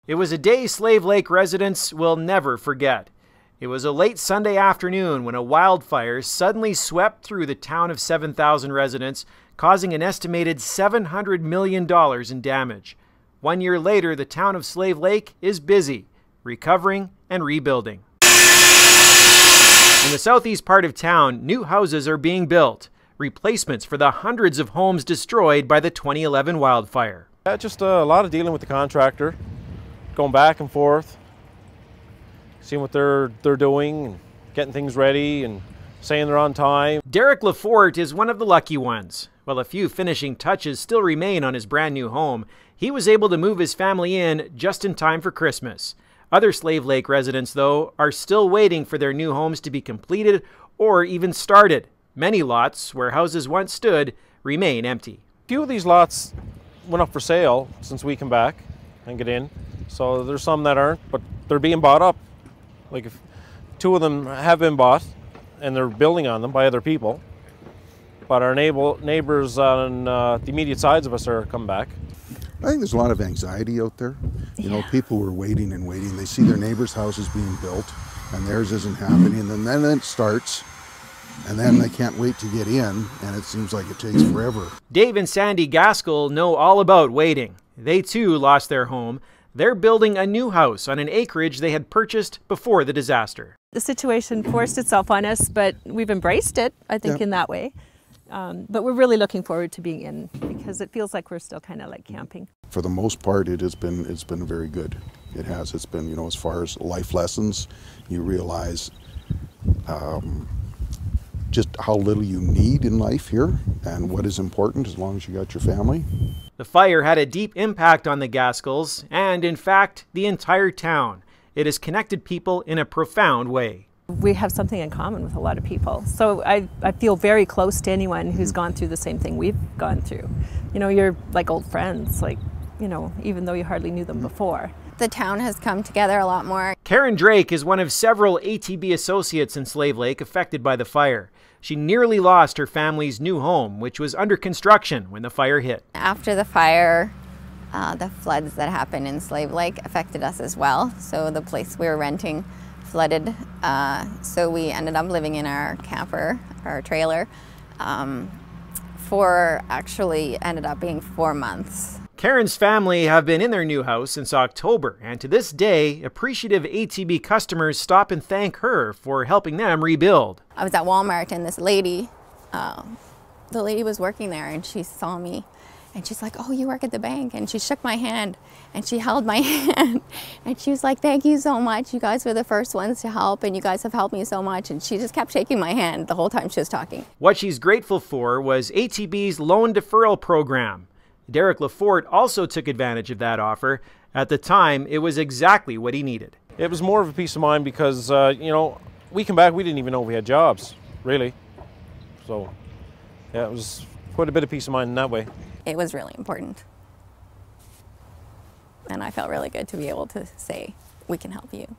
It was a day Slave Lake residents will never forget. It was a late Sunday afternoon when a wildfire suddenly swept through the town of 7,000 residents, causing an estimated $700 million in damage. 1 year later, the town of Slave Lake is busy, recovering and rebuilding. In the southeast part of town, new houses are being built, replacements for the hundreds of homes destroyed by the 2011 wildfire. Yeah, just a lot of dealing with the contractor, going back and forth, seeing what they're doing, and getting things ready, and saying they're on time. Derek Lafort is one of the lucky ones. While a few finishing touches still remain on his brand new home, he was able to move his family in just in time for Christmas. Other Slave Lake residents, though, are still waiting for their new homes to be completed or even started. Many lots, where houses once stood, remain empty. A few of these lots went up for sale since we came back and get in. So there's some that aren't, but they're being bought up. Like if 2 of them have been bought and they're building on them by other people. But our neighbors on the immediate sides of us are coming back. I think there's a lot of anxiety out there. You know, people were waiting and waiting. They see their neighbors' houses being built and theirs isn't happening. And then it starts and then they can't wait to get in and it seems like it takes forever. Dave and Sandy Gaskell know all about waiting. They too lost their home. They're building a new house on an acreage they had purchased before the disaster. The situation forced itself on us, but we've embraced it, I think, in that way. But we're really looking forward to being in because it feels like we're still kind of like camping. For the most part, it's been very good. It has. It's been, you know, as far as life lessons, you realize just how little you need in life here and what is important as long as you got your family. The fire had a deep impact on the Gaskells and, in fact, the entire town. It has connected people in a profound way. We have something in common with a lot of people. So I feel very close to anyone who's gone through the same thing we've gone through. You know, you're like old friends, like, you know, even though you hardly knew them before. The town has come together a lot more. Karen Drake is one of several ATB associates in Slave Lake affected by the fire. She nearly lost her family's new home, which was under construction when the fire hit. After the fire, the floods that happened in Slave Lake affected us as well. So the place we were renting flooded, so we ended up living in our camper, our trailer, ended up being 4 months. Karen's family have been in their new house since October, and to this day, appreciative ATB customers stop and thank her for helping them rebuild. I was at Walmart and this lady, the lady was working there and she saw me and she's like, "Oh, you work at the bank?" And she shook my hand and she held my hand and she was like, "Thank you so much. You guys were the first ones to help and you guys have helped me so much." And she just kept shaking my hand the whole time she was talking. What she's grateful for was ATB's loan deferral program. Derek Lafort also took advantage of that offer. At the time, it was exactly what he needed. It was more of a peace of mind because, you know, we came back, we didn't even know we had jobs, really. So, yeah, it was quite a bit of peace of mind in that way. It was really important. And I felt really good to be able to say, we can help you.